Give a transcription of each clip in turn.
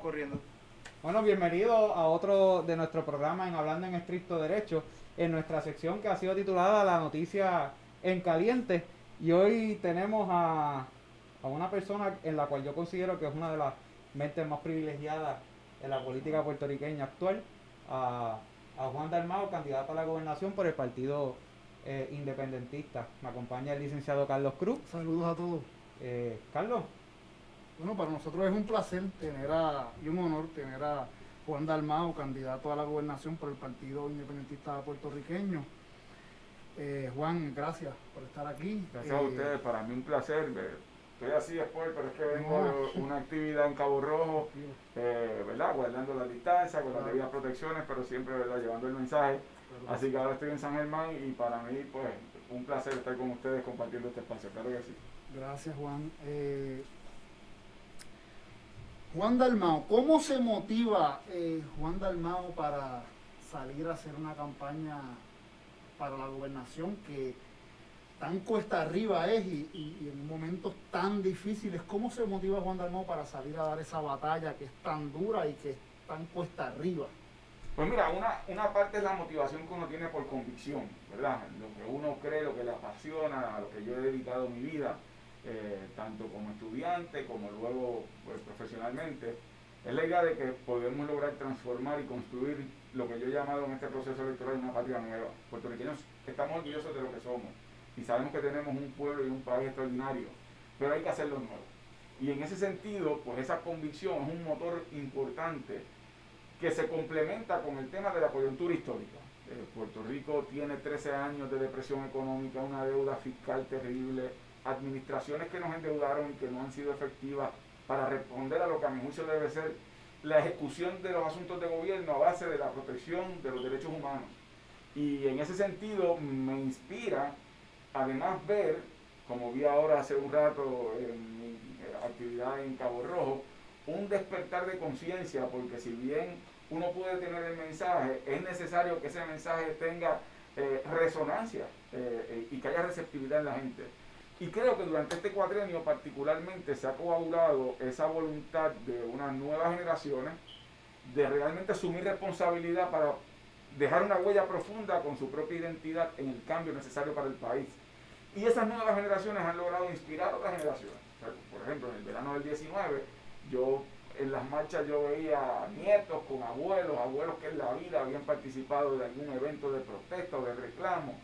corriendo. Bueno, bienvenido a otro de nuestro programa en Hablando en Estricto Derecho, en nuestra sección que ha sido titulada La Noticia en Caliente. Y hoy tenemos a una persona en la cual yo considero que es una de las mentes más privilegiadas en la política puertorriqueña actual, a, a Juan Dalmau, candidato a la gobernación por el Partido Independentista. Me acompaña el licenciado Carlos Cruz. Saludos a todos. Carlos. Bueno, para nosotros es un placer y un honor tener a Juan Dalmau, candidato a la gobernación por el Partido Independentista Puertorriqueño. Juan, gracias por estar aquí. Gracias a ustedes, para mí un placer. Estoy así después, pero es que vengo de una actividad en Cabo Rojo, ¿verdad? Guardando la distancia, con las debidas protecciones, pero siempre, ¿verdad? Llevando el mensaje. Así que ahora estoy en San Germán y para mí, pues, un placer estar con ustedes compartiendo este espacio, claro que sí. Gracias, Juan. Juan Dalmau, ¿cómo se motiva Juan Dalmau para salir a hacer una campaña para la gobernación que tan cuesta arriba es y en momentos tan difíciles? ¿Cómo se motiva Juan Dalmau para salir a dar esa batalla que es tan dura y que es tan cuesta arriba? Pues mira, una parte es la motivación que uno tiene por convicción, ¿verdad? Lo que uno cree, lo que le apasiona, a lo que yo he dedicado mi vida, tanto como estudiante como luego pues, profesionalmente, es la idea de que podemos lograr transformar y construir lo que yo he llamado en este proceso electoral una patria nueva. Puertorriqueños estamos orgullosos de lo que somos y sabemos que tenemos un pueblo y un país extraordinario, pero hay que hacerlo nuevo. Y en ese sentido, pues esa convicción es un motor importante que se complementa con el tema de la coyuntura histórica. Puerto Rico tiene 13 años de depresión económica, una deuda fiscal terrible, administraciones que nos endeudaron y que no han sido efectivas para responder a lo que a mi juicio debe ser la ejecución de los asuntos de gobierno a base de la protección de los derechos humanos. Y en ese sentido me inspira además ver, como vi ahora hace un rato en mi actividad en Cabo Rojo, un despertar de conciencia, porque si bien uno puede tener el mensaje, es necesario que ese mensaje tenga resonancia y que haya receptividad en la gente. Y creo que durante este cuatrienio particularmente se ha coagulado esa voluntad de unas nuevas generaciones de realmente asumir responsabilidad para dejar una huella profunda con su propia identidad en el cambio necesario para el país. Y esas nuevas generaciones han logrado inspirar a otras generaciones. Por ejemplo, en el verano del 19, en las marchas yo veía nietos con abuelos que en la vida habían participado de algún evento de protesta o de reclamo.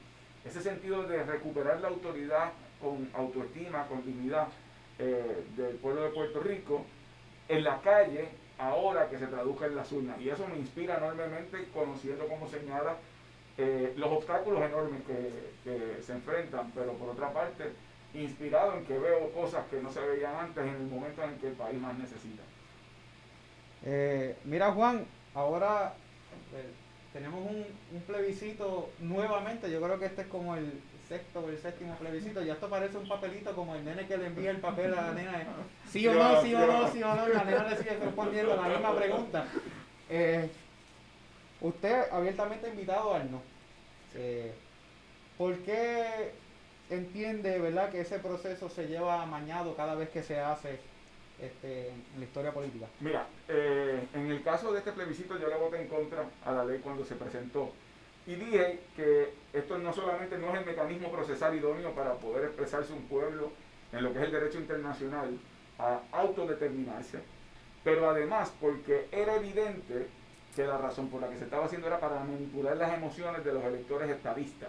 Ese sentido de recuperar la autoridad con autoestima, con dignidad del pueblo de Puerto Rico, en la calle, ahora que se traduzca en las urnas. Y eso me inspira enormemente, conociendo, como señala, los obstáculos enormes que se enfrentan, pero por otra parte, inspirado en que veo cosas que no se veían antes en el momento en que el país más necesita. Mira, Juan, ahora tenemos un plebiscito nuevamente. Yo creo que este es como el sexto o el séptimo plebiscito. Ya esto parece un papelito como el nene que le envía el papel a la nena. Sí o no, sí o no, sí o no. Y la nena le sigue respondiendo la misma pregunta. Usted abiertamente invitado al no. ¿Por qué entiende, verdad, que ese proceso se lleva amañado cada vez que se hace en la historia política? Mira, en el caso de este plebiscito yo le voté en contra a la ley cuando se presentó y dije que esto no solamente no es el mecanismo procesal idóneo para poder expresarse un pueblo en lo que es el derecho internacional a autodeterminarse, pero además porque era evidente que la razón por la que se estaba haciendo era para manipular las emociones de los electores estadistas,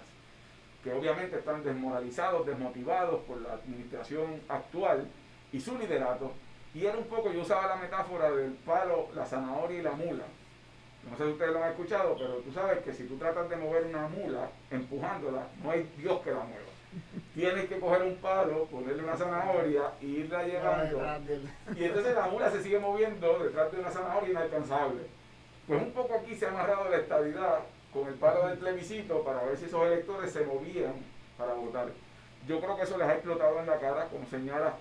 que obviamente están desmoralizados, desmotivados por la administración actual y su liderato. Y era un poco, yo usaba la metáfora del palo, la zanahoria y la mula. No sé si ustedes lo han escuchado, pero tú sabes que si tú tratas de mover una mula empujándola, no hay Dios que la mueva. Tienes que coger un palo, ponerle una zanahoria e irla llevando. Y entonces la mula se sigue moviendo detrás de una zanahoria inalcanzable. Pues un poco aquí se ha amarrado la estabilidad con el palo del plebiscito para ver si esos electores se movían para votar. Yo creo que eso les ha explotado en la cara, como señala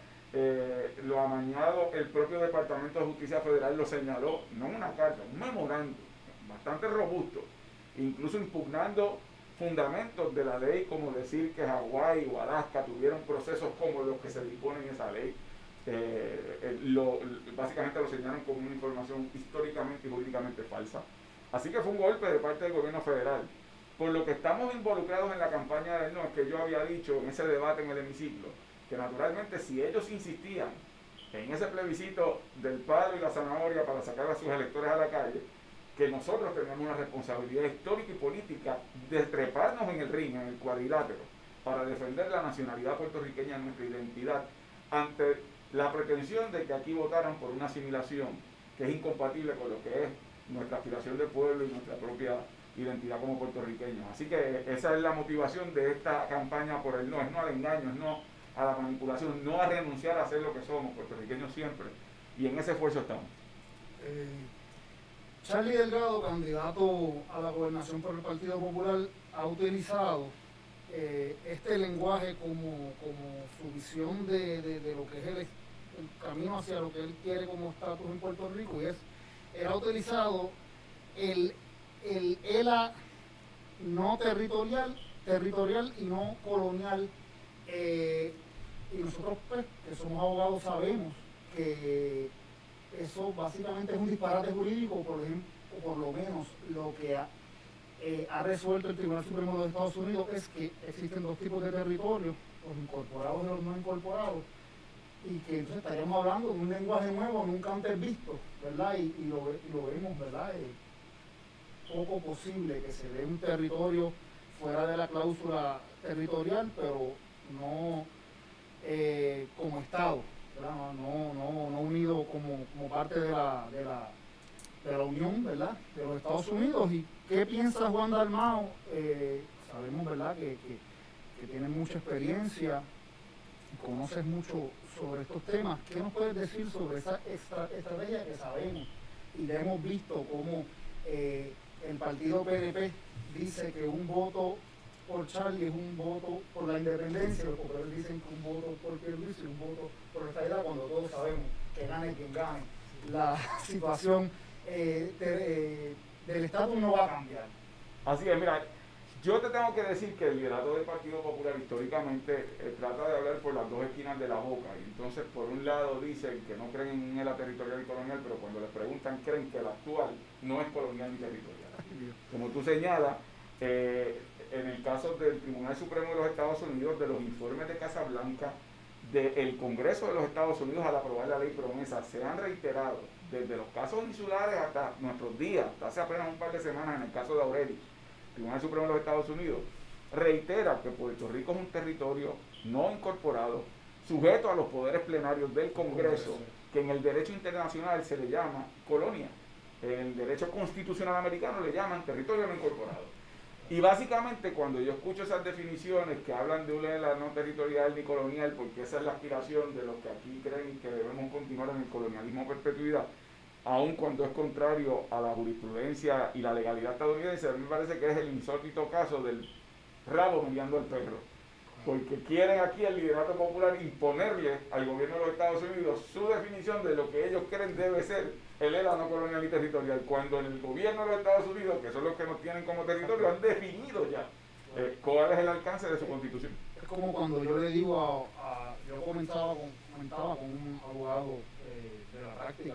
lo amañado. El propio Departamento de Justicia Federal lo señaló, no en una carta, un memorando bastante robusto, incluso impugnando fundamentos de la ley, como decir que Hawái o Alaska tuvieron procesos como los que se disponen en esa ley. básicamente lo señalan como una información históricamente y jurídicamente falsa. Así que fue un golpe de parte del gobierno federal. Por lo que estamos involucrados en la campaña del no, es que yo había dicho en ese debate en el hemiciclo, que naturalmente si ellos insistían en ese plebiscito del palo y la zanahoria para sacar a sus electores a la calle, que nosotros tenemos una responsabilidad histórica y política de treparnos en el ring, en el cuadrilátero, para defender la nacionalidad puertorriqueña, nuestra identidad, ante la pretensión de que aquí votaran por una asimilación que es incompatible con lo que es nuestra aspiración de pueblo y nuestra propia identidad como puertorriqueños. Así que esa es la motivación de esta campaña por el no, es no al engaño, es no a la manipulación, no a renunciar a ser lo que somos, puertorriqueños siempre, y en ese esfuerzo estamos. Charlie Delgado, candidato a la gobernación por el Partido Popular, ha utilizado este lenguaje como su visión de lo que es el camino hacia lo que él quiere como estatus en Puerto Rico, y él ha utilizado el ELA no territorial y no colonial, y nosotros pues, que somos abogados, sabemos que eso básicamente es un disparate jurídico, por ejemplo, o por lo menos lo que ha resuelto el Tribunal Supremo de los Estados Unidos es que existen dos tipos de territorios, los incorporados y los no incorporados, y que entonces estaríamos hablando de un lenguaje nuevo, nunca antes visto, ¿verdad? Y lo vemos, ¿verdad? Poco posible que se dé un territorio fuera de la cláusula territorial, pero no como Estado, ¿verdad? No unido como parte de la Unión, ¿verdad? De los Estados Unidos. ¿Y qué piensa Juan Dalmau? Sabemos, ¿verdad?, que tiene mucha experiencia, conoces mucho sobre estos temas. ¿Qué nos puedes decir sobre esa estrategia que sabemos y le hemos visto cómo el partido PNP dice que un voto por Charlie es un voto por la independencia, los populares dicen que un voto por Pierluisi y un voto por la estabilidad, cuando todos sabemos que gane quien gane, la situación del estatus no va a cambiar? Así es, mira, yo te tengo que decir que el liderato del Partido Popular históricamente trata de hablar por las dos esquinas de la boca, y entonces por un lado dicen que no creen en la territorial y colonial, pero cuando les preguntan creen que la actual no es colonial ni territorial. Como tú señalas, en el caso del Tribunal Supremo de los Estados Unidos, de los informes de Casablanca, del Congreso de los Estados Unidos al aprobar la ley promesa, se han reiterado desde los casos insulares hasta nuestros días, hasta hace apenas un par de semanas en el caso de Aureli. El Tribunal Supremo de los Estados Unidos reitera que Puerto Rico es un territorio no incorporado, sujeto a los poderes plenarios del Congreso, que en el derecho internacional se le llama colonia. En el derecho constitucional americano le llaman territorio no incorporado. Y básicamente cuando yo escucho esas definiciones que hablan de una no territorial ni colonial, porque esa es la aspiración de los que aquí creen que debemos continuar en el colonialismo a perpetuidad, aun cuando es contrario a la jurisprudencia y la legalidad estadounidense, a mí me parece que es el insólito caso del rabo mediando al perro. Porque quieren aquí el liderato popular imponerle al gobierno de los Estados Unidos su definición de lo que ellos creen debe ser el ELA no colonial y territorial, cuando el gobierno de los Estados Unidos, que son los que nos tienen como territorio, han definido ya cuál es el alcance de su constitución. Es como cuando yo le digo yo comentaba con un abogado de la práctica,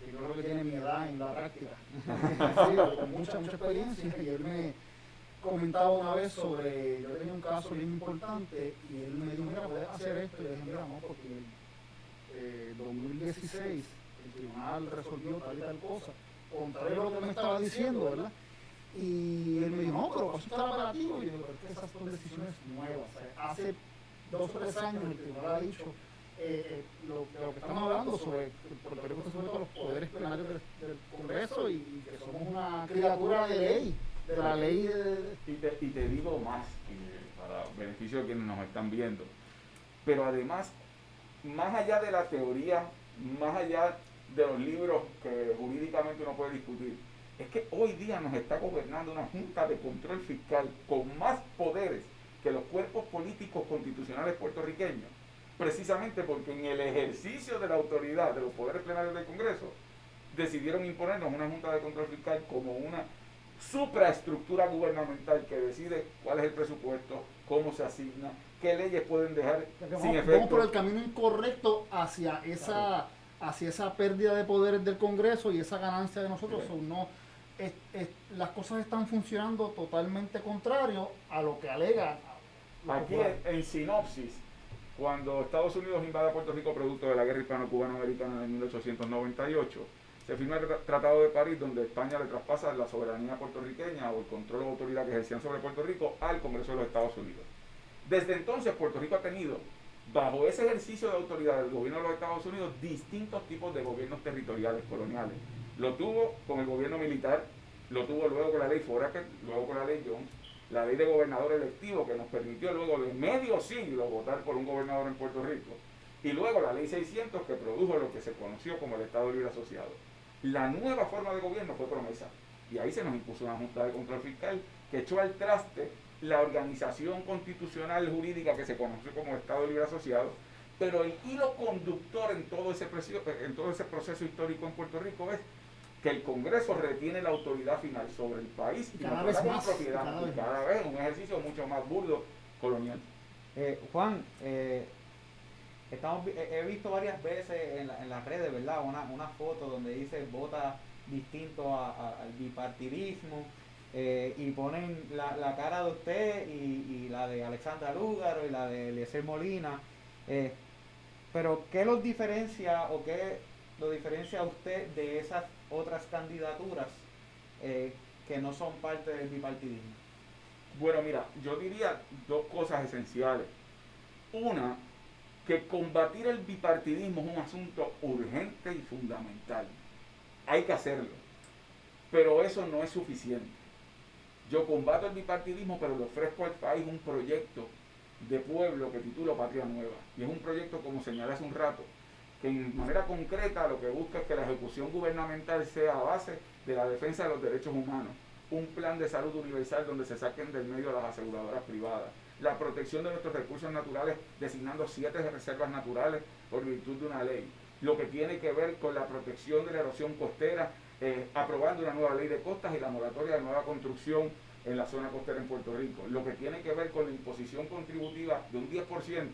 que yo creo que tiene mi edad en la práctica, sí, con mucha experiencia, y él me comentaba una vez sobre, yo tenía un caso bien importante y él me dijo, mira, puedes hacer esto, y yo dije, mira, no, porque en 2016 el tribunal resolvió tal y tal cosa, contrario a lo que me estaba diciendo, ¿verdad? Y él me dijo, no, pero eso está operativo, y yo digo, pero es que esas son decisiones nuevas, o sea, hace 2 o 3 años el tribunal ha dicho lo que estamos hablando sobre el Puerto Rico está sujeto a los poderes plenarios del Congreso y que somos una criatura de ley, de la ley y te digo más, para beneficio de quienes nos están viendo, pero además, más allá de la teoría, más allá de los libros que jurídicamente uno puede discutir, es que hoy día nos está gobernando una Junta de Control Fiscal con más poderes que los cuerpos políticos constitucionales puertorriqueños, precisamente porque en el ejercicio de la autoridad de los poderes plenarios del Congreso decidieron imponernos una Junta de Control Fiscal como una supraestructura gubernamental que decide cuál es el presupuesto, cómo se asigna, qué leyes pueden dejar sin efecto. Vamos por el camino incorrecto hacia esa pérdida de poderes del Congreso y esa ganancia de nosotros. Las cosas están funcionando totalmente contrario a lo que alega. Aquí en sinopsis, cuando Estados Unidos invade a Puerto Rico producto de la guerra hispano-cubano-americana en 1898, se firma el Tratado de París, donde España le traspasa la soberanía puertorriqueña o el control o autoridad que ejercían sobre Puerto Rico al Congreso de los Estados Unidos. Desde entonces Puerto Rico ha tenido, bajo ese ejercicio de autoridad del gobierno de los Estados Unidos, distintos tipos de gobiernos territoriales coloniales. Lo tuvo con el gobierno militar, lo tuvo luego con la ley Foraker, luego con la ley Jones, la ley de gobernador electivo que nos permitió luego de medio siglo votar por un gobernador en Puerto Rico, y luego la ley 600 que produjo lo que se conoció como el Estado Libre Asociado. La nueva forma de gobierno fue promesa, y ahí se nos impuso una Junta de Control Fiscal que echó al traste la organización constitucional jurídica que se conoció como Estado Libre Asociado, pero el hilo conductor en todo ese proceso histórico en Puerto Rico es que el Congreso retiene la autoridad final sobre el país y cada vez más, propiedad, cada vez un ejercicio mucho más burdo colonial. Juan, he visto varias veces en las redes, ¿verdad? Una foto donde dice vota distinto al bipartidismo, y ponen la cara de usted y la de Alexandra Lúgaro y la de Eliezer Molina, pero ¿qué los diferencia o qué lo diferencia a usted de esas otras candidaturas que no son parte del bipartidismo? Bueno, mira, yo diría dos cosas esenciales. Una, que combatir el bipartidismo es un asunto urgente y fundamental. Hay que hacerlo, pero eso no es suficiente. Yo combato el bipartidismo, pero le ofrezco al país un proyecto de pueblo que titulo Patria Nueva. Y es un proyecto, como señalé hace un rato, que en manera concreta lo que busca es que la ejecución gubernamental sea a base de la defensa de los derechos humanos, un plan de salud universal donde se saquen del medio las aseguradoras privadas, la protección de nuestros recursos naturales designando 7 reservas naturales por virtud de una ley, lo que tiene que ver con la protección de la erosión costera, aprobando una nueva ley de costas y la moratoria de nueva construcción en la zona costera en Puerto Rico, lo que tiene que ver con la imposición contributiva de un 10%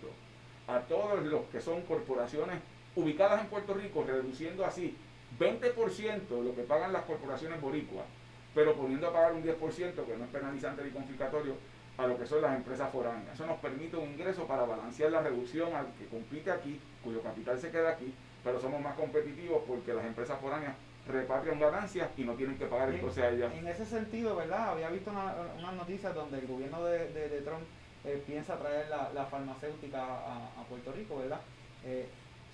a todos los que son corporaciones ubicadas en Puerto Rico, reduciendo así 20% lo que pagan las corporaciones boricuas, pero poniendo a pagar un 10%, que no es penalizante ni confiscatorio, a lo que son las empresas foráneas. Eso nos permite un ingreso para balancear la reducción al que compite aquí, cuyo capital se queda aquí, pero somos más competitivos porque las empresas foráneas repatrian ganancias y no tienen que pagar entonces a ellas. En ese sentido, ¿verdad? Había visto unas noticias donde el gobierno de Trump piensa traer la farmacéutica a Puerto Rico, ¿verdad?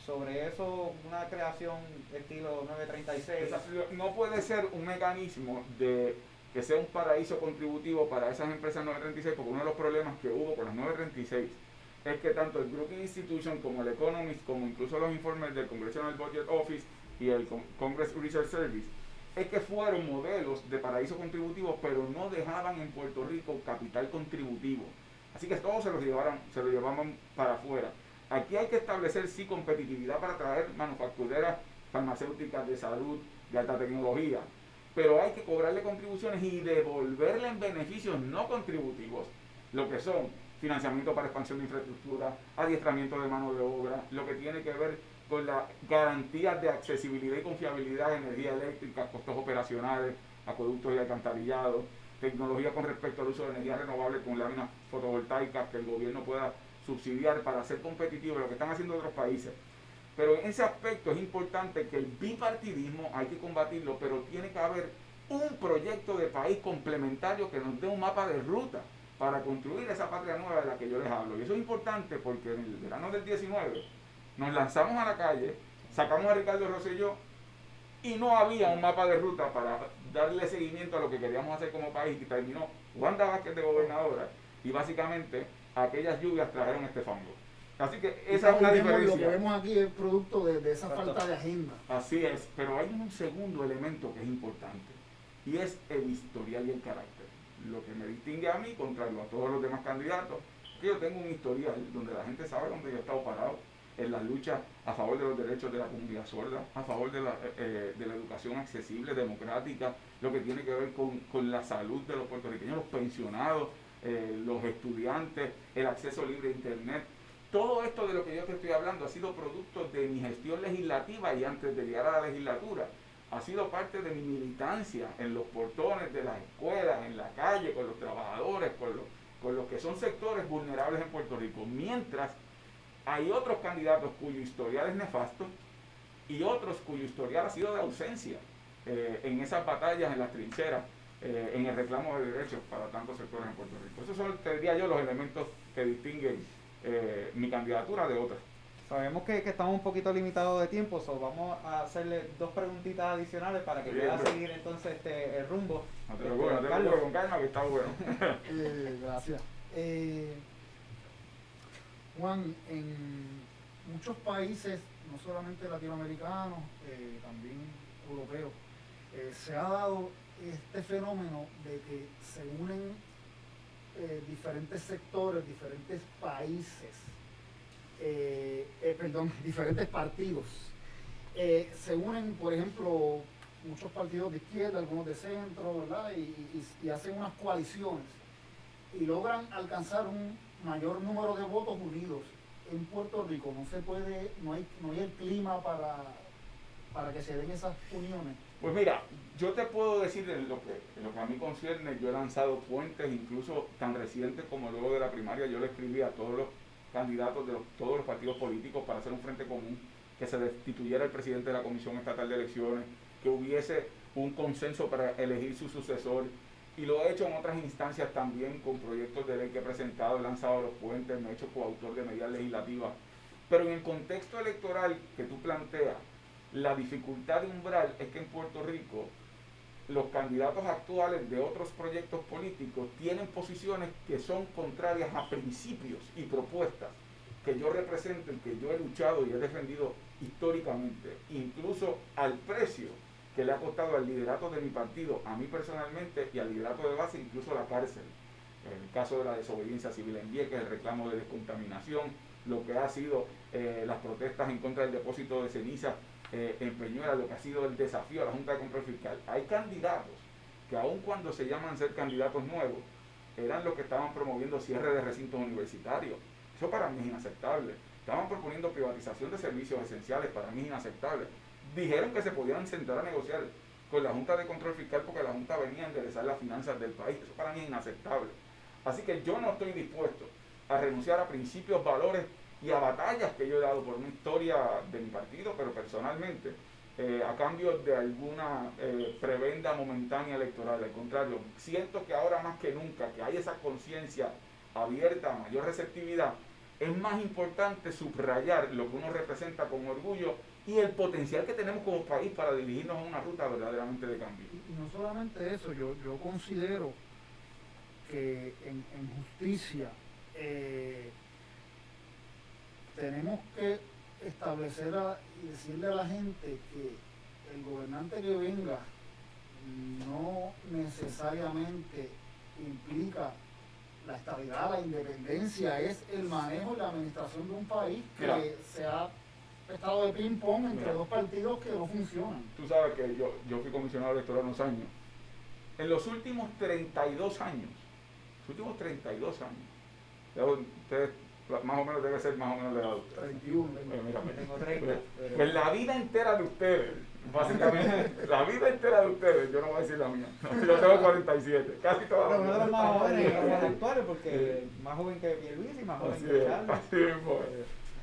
Sobre eso, una creación estilo 936. No puede ser un mecanismo de que sea un paraíso contributivo para esas empresas 936, porque uno de los problemas que hubo con las 936 es que tanto el Brookings Institution como el Economist, como incluso los informes del Congressional Budget Office y el Congress Research Service, es que fueron modelos de paraíso contributivo, pero no dejaban en Puerto Rico capital contributivo. Así que todos se lo llevaban para afuera. Aquí hay que establecer sí competitividad para traer manufactureras farmacéuticas de salud, de alta tecnología, pero hay que cobrarle contribuciones y devolverle en beneficios no contributivos, lo que son financiamiento para expansión de infraestructura, adiestramiento de mano de obra, lo que tiene que ver con las garantías de accesibilidad y confiabilidad de energía eléctrica, costos operacionales, acueductos y alcantarillados, tecnología con respecto al uso de energía renovable con láminas fotovoltaicas que el gobierno pueda subsidiar para ser competitivo, lo que están haciendo otros países. Pero en ese aspecto es importante que el bipartidismo hay que combatirlo, pero tiene que haber un proyecto de país complementario que nos dé un mapa de ruta para construir esa patria nueva de la que yo les hablo. Y eso es importante porque en el verano del 19 nos lanzamos a la calle, sacamos a Ricardo Rosselló y no había un mapa de ruta para darle seguimiento a lo que queríamos hacer como país, y terminó Wanda Vázquez de gobernadora y básicamente aquellas lluvias trajeron este fango. Así que esa es una diferencia. Lo que vemos aquí es producto de esa falta de agenda. Así es, pero hay un segundo elemento que es importante y es el historial y el carácter. Lo que me distingue a mí, contrario a todos los demás candidatos, que yo tengo un historial donde la gente sabe dónde yo he estado parado. en las luchas a favor de los derechos de la comunidad sorda, a favor de la educación accesible, democrática, lo que tiene que ver con la salud de los puertorriqueños, los pensionados, los estudiantes, el acceso libre a internet. Todo esto de lo que yo te estoy hablando ha sido producto de mi gestión legislativa y antes de llegar a la legislatura. Ha sido parte de mi militancia en los portones de las escuelas, en la calle, con los trabajadores, con los que son sectores vulnerables en Puerto Rico. Mientras hay otros candidatos cuyo historial es nefasto y otros cuyo historial ha sido de ausencia en esas batallas, en las trincheras, en el reclamo de derechos para tantos sectores en Puerto Rico. Esos son, te diría yo, los elementos que distinguen mi candidatura de otras. Sabemos que estamos un poquito limitados de tiempo, vamos a hacerle 2 preguntitas adicionales para que pueda seguir entonces el rumbo. No te preocupes, con calma, que está bueno. Gracias. Juan, en muchos países, no solamente latinoamericanos, también europeos, se ha dado este fenómeno de que se unen diferentes sectores, diferentes países, diferentes partidos. Se unen, por ejemplo, muchos partidos de izquierda, algunos de centro, ¿verdad? Y hacen unas coaliciones y logran alcanzar un mayor número de votos unidos. En Puerto Rico no hay el clima para que se den esas uniones. Pues mira, yo te puedo decir en lo que a mí concierne, yo he lanzado puentes, incluso tan recientes como luego de la primaria, yo le escribí a todos los candidatos de todos los partidos políticos para hacer un frente común, que se destituyera el presidente de la Comisión Estatal de Elecciones, que hubiese un consenso para elegir su sucesor, y lo he hecho en otras instancias también con proyectos de ley que he presentado, he lanzado los puentes, me he hecho coautor de medidas legislativas, pero en el contexto electoral que tú planteas, la dificultad de umbral es que en Puerto Rico los candidatos actuales de otros proyectos políticos tienen posiciones que son contrarias a principios y propuestas que yo represento y que yo he luchado y he defendido históricamente, incluso al precio que le ha costado al liderato de mi partido, a mí personalmente y al liderato de base, incluso la cárcel. En el caso de la desobediencia civil en Vieques, el reclamo de descontaminación, lo que ha sido las protestas en contra del depósito de ceniza en Peñuela, lo que ha sido el desafío a la Junta de Control Fiscal. Hay candidatos que aun cuando se llaman ser candidatos nuevos, eran los que estaban promoviendo cierre de recintos universitarios. Eso para mí es inaceptable. Estaban proponiendo privatización de servicios esenciales, para mí es inaceptable. Dijeron que se podían sentar a negociar con la Junta de Control Fiscal porque la Junta venía a enderezar las finanzas del país. Eso para mí es inaceptable. Así que yo no estoy dispuesto a renunciar a principios, valores y a batallas que yo he dado por una historia de mi partido, pero personalmente, a cambio de alguna prebenda momentánea electoral. Al contrario, siento que ahora más que nunca, que hay esa conciencia abierta, mayor receptividad, es más importante subrayar lo que uno representa con orgullo y el potencial que tenemos como país para dirigirnos a una ruta verdaderamente de cambio. Y no solamente eso, yo considero que en justicia tenemos que establecer y decirle a la gente que el gobernante que venga no necesariamente implica la estabilidad, la independencia, es el manejo y la administración de un país que se ha estado de ping-pong entre dos partidos que no funcionan. Tú sabes que yo fui comisionado electoral unos años. En los últimos 32 años, ustedes más o menos debe ser más o menos la edad de ustedes. 31. Tengo 30. Pues la vida entera de ustedes, básicamente, la vida entera de ustedes, yo no voy a decir la mía, yo tengo 47, casi toda la vida. Uno de los más jóvenes y los actuales, porque más joven que Pierluisi y más joven que Charles. Así mismo.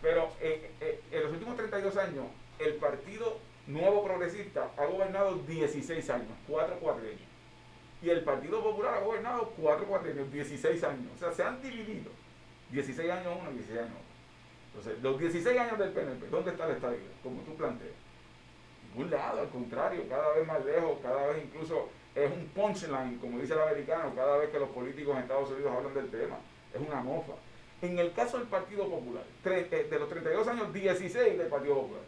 Pero en los últimos 32 años, el Partido Nuevo Progresista ha gobernado 16 años, 4 cuatrienios. Y el Partido Popular ha gobernado 4 cuatrienios, 16 años. O sea, se han dividido 16 años uno y 16 años otro. Entonces, los 16 años del PNP, ¿dónde está la estabilidad? Como tú planteas. En ningún lado, al contrario, cada vez más lejos, cada vez incluso es un punchline, como dice el americano, cada vez que los políticos en Estados Unidos hablan del tema. Es una mofa. En el caso del Partido Popular, de los 32 años, 16 del Partido Popular.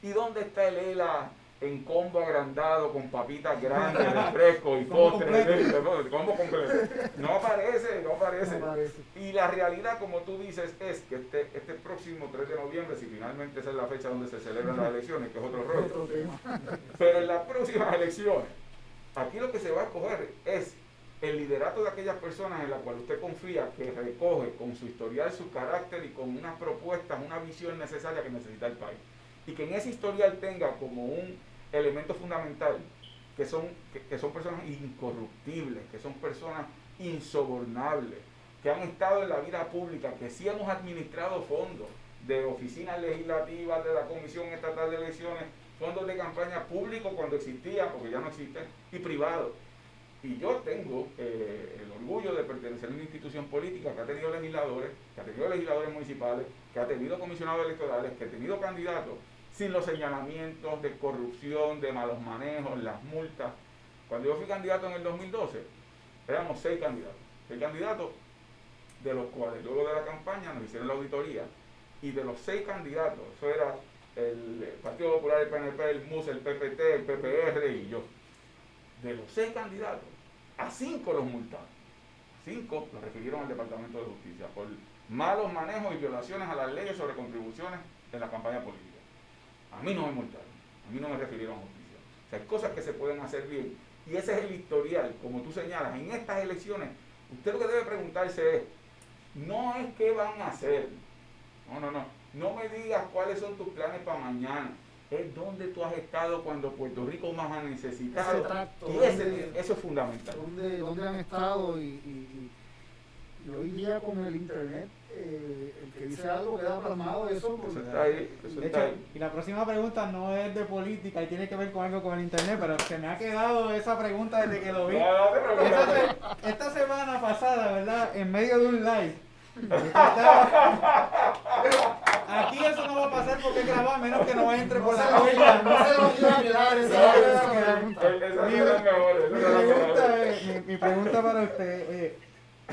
¿Y dónde está el ELA, en combo agrandado con papitas grandes, refresco y postre, combo completo. No aparece. No parece. Y la realidad, como tú dices, es que este próximo 3 de noviembre, si finalmente esa es la fecha donde se celebran las elecciones, que es otro rollo, pero en las próximas elecciones, aquí lo que se va a escoger es el liderato de aquellas personas en las cuales usted confía, que recoge con su historial, su carácter y con unas propuestas, una visión necesaria que necesita el país. Y que en ese historial tenga como un elemento fundamental que son personas incorruptibles, que son personas insobornables, que han estado en la vida pública, que sí hemos administrado fondos de oficinas legislativas, de la Comisión Estatal de Elecciones, fondos de campaña públicos cuando existían, porque ya no existen, y privados. Y yo tengo el orgullo de pertenecer a una institución política que ha tenido legisladores municipales, que ha tenido comisionados electorales, que ha tenido candidatos, sin los señalamientos de corrupción, de malos manejos, las multas. Cuando yo fui candidato en el 2012, éramos 6 candidatos, de los cuales luego de la campaña nos hicieron la auditoría, y de los 6 candidatos, eso era el Partido Popular, el PNP, el MUS, el PPT, el PPR y yo. De los 6 candidatos, a 5 los multaron. 5 los refirieron al Departamento de Justicia por malos manejos y violaciones a las leyes sobre contribuciones en la campaña política. A mí no me multaron, a mí no me refirieron a justicia. O sea, hay cosas que se pueden hacer bien. Y ese es el historial, como tú señalas. En estas elecciones, usted lo que debe preguntarse es, no es qué van a hacer. No me digas cuáles son tus planes para mañana. Es dónde tú has estado cuando Puerto Rico más ha necesitado. Y eso es fundamental. ¿Dónde han estado? Y hoy día con el internet, el que dice algo queda plasmado eso. Eso está ahí. De hecho, y la próxima pregunta no es de política y tiene que ver con algo con el internet, pero se me ha quedado esa pregunta desde que lo vi. Esta semana pasada, ¿verdad? En medio de un live. Aquí eso no va a pasar porque es grabado, a menos que no entre por la puerta. No se lo iba a quedar Mi pregunta para usted,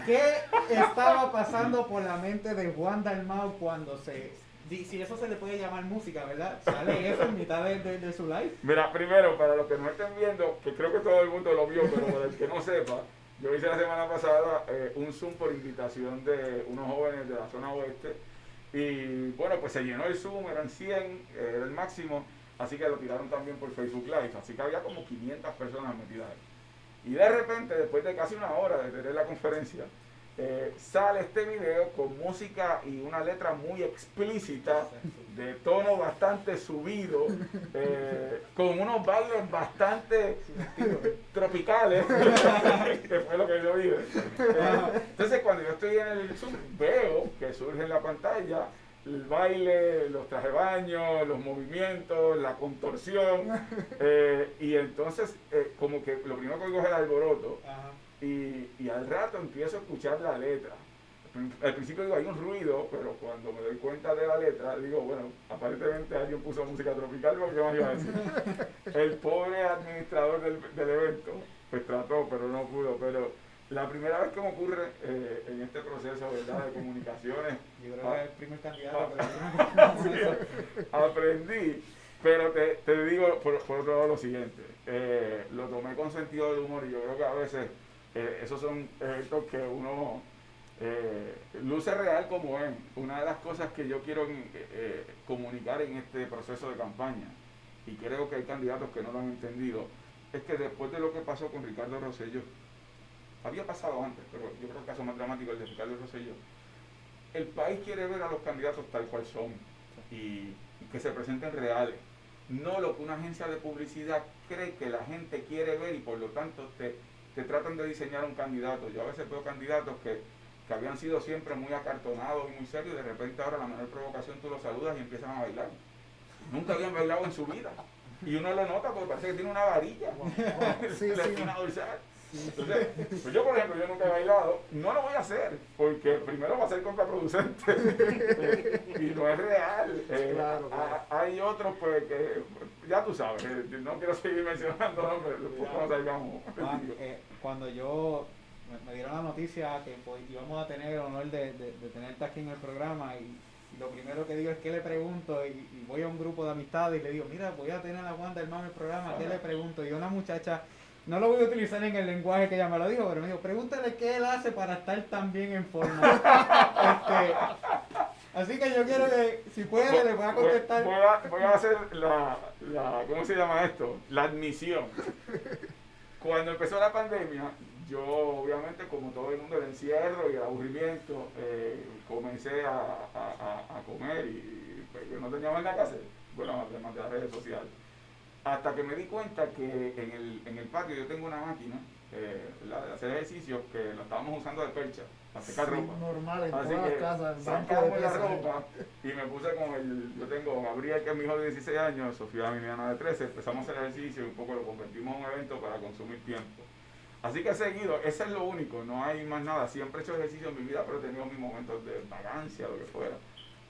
¿qué estaba pasando por la mente de Juan Dalmau cuando si eso se le puede llamar música, ¿verdad? Sale eso en mitad de su live. Mira, primero, para los que no estén viendo, que creo que todo el mundo lo vio, pero para el que no sepa, yo hice la semana pasada un Zoom por invitación de unos jóvenes de la zona oeste y bueno, pues se llenó el Zoom, eran 100, era el máximo, así que lo tiraron también por Facebook Live, así que había como 500 personas metidas ahí. Y de repente, después de casi una hora de tener la conferencia, sale este video con música y una letra muy explícita, de tono bastante subido, con unos bailes bastante tropicales, que fue lo que yo vi. Entonces cuando yo estoy en el Zoom, veo que surge en la pantalla el baile, los trajes de baño, los movimientos, la contorsión, y entonces como que lo primero que oigo es el alboroto. Y al rato empiezo a escuchar la letra. Al principio digo, hay un ruido, pero cuando me doy cuenta de la letra, digo, bueno, aparentemente alguien puso música tropical, porque más iba a decir. El pobre administrador del evento, pues trató, pero no pudo. Pero la primera vez que me ocurre en este proceso, ¿verdad?, de comunicaciones, yo creo que es el primer candidato. Aprendí, pero te digo por otro lado lo siguiente, lo tomé con sentido de humor y yo creo que a veces esos son eventos que uno luce real como es. Una de las cosas que yo quiero comunicar en este proceso de campaña, y creo que hay candidatos que no lo han entendido, es que después de lo que pasó con Ricardo Rosselló, había pasado antes, pero yo creo que el caso más dramático es el de Ricardo Rosselló, el país quiere ver a los candidatos tal cual son y que se presenten reales, no lo que una agencia de publicidad cree que la gente quiere ver y por lo tanto te tratan de diseñar un candidato. Yo a veces veo candidatos que habían sido siempre muy acartonados y muy serios, y de repente ahora a la menor provocación tú los saludas y empiezan a bailar. Nunca habían bailado en su vida. Y uno lo nota porque parece que tiene una varilla, la espina dorsal. Entonces, pues yo por ejemplo, yo nunca he bailado, no lo voy a hacer, porque primero va a ser contraproducente y no es real. Claro. Hay otros pues que, ya tú sabes, no quiero seguir mencionando nombres, después no salgamos. Cuando me dieron la noticia que pues, íbamos a tener el honor de tenerte aquí en el programa y lo primero que digo es que le pregunto y voy a un grupo de amistades y le digo, mira, voy a tener a Wanda Dalmau en el programa, ¿qué le pregunto? Y una muchacha, no lo voy a utilizar en el lenguaje que ella me lo dijo, pero me dijo, pregúntale qué él hace para estar tan bien en forma. Así que yo quiero que, si puede, le voy a contestar. Voy a hacer ¿cómo se llama esto? La admisión. Cuando empezó la pandemia, yo obviamente, como todo el mundo, el encierro y el aburrimiento, comencé a comer y pues, yo no tenía más nada que hacer, bueno, además de las redes sociales. Hasta que me di cuenta que en el patio yo tengo una máquina de hacer ejercicios que la estábamos usando de percha para secar ropa. Normal, en Así todas que las casas. sacamos la ropa y me puse yo tengo Gabriel, que es mi hijo de 16 años, Sofía, mi nena de 13, empezamos a hacer ejercicio y un poco lo convertimos en un evento para consumir tiempo. Así que he seguido, eso es lo único, no hay más nada. Siempre he hecho ejercicio en mi vida, pero he tenido mis momentos de vagancia, lo que fuera.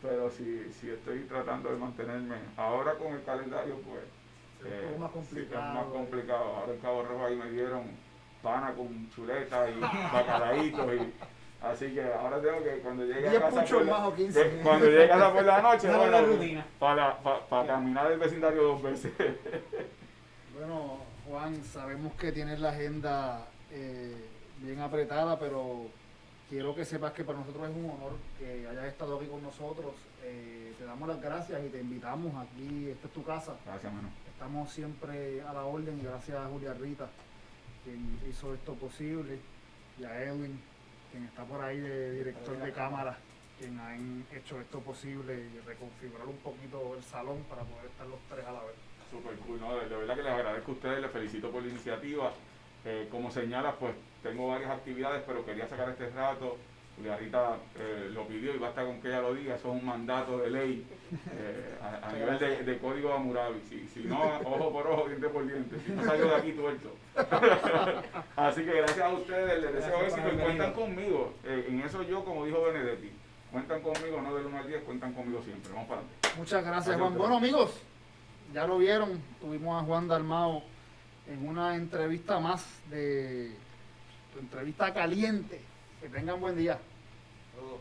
Pero sí estoy tratando de mantenerme. Ahora con el calendario, pues, es más complicado. Sí, es más complicado. Ahora en Cabo Rojo ahí me dieron pana con chuleta y bacalaitos así que ahora tengo que cuando llegue a casa cuando llegue a casa por la noche, para caminar el vecindario 2 veces. Bueno, Juan, sabemos que tienes la agenda bien apretada, pero quiero que sepas que para nosotros es un honor que hayas estado aquí con nosotros. Te damos las gracias y te invitamos aquí, esta es tu casa. Gracias, mano. Estamos siempre a la orden y gracias a Julia Rita, quien hizo esto posible, y a Edwin, quien está por ahí de director de cámara, quien han hecho esto posible y reconfigurar un poquito el salón para poder estar los tres a la vez. Super cool, ¿no? De verdad que les agradezco a ustedes, les felicito por la iniciativa. Como señalas, pues tengo varias actividades, pero quería sacar este rato. Julia Rita lo pidió y basta con que ella lo diga, eso es un mandato de ley a nivel de código de Hammurabi. Si no, ojo por ojo, diente por diente. Si no salgo de aquí tuerto. Así que gracias a ustedes, les deseo éxito y cuentan conmigo. En eso yo, como dijo Benedetti, cuentan conmigo, no del 1 al 10, cuentan conmigo siempre. Vamos para adelante. Muchas gracias, Juan. Bueno, amigos, ya lo vieron, tuvimos a Juan Dalmau en una entrevista más de tu entrevista caliente. Que tengan buen día. Todo.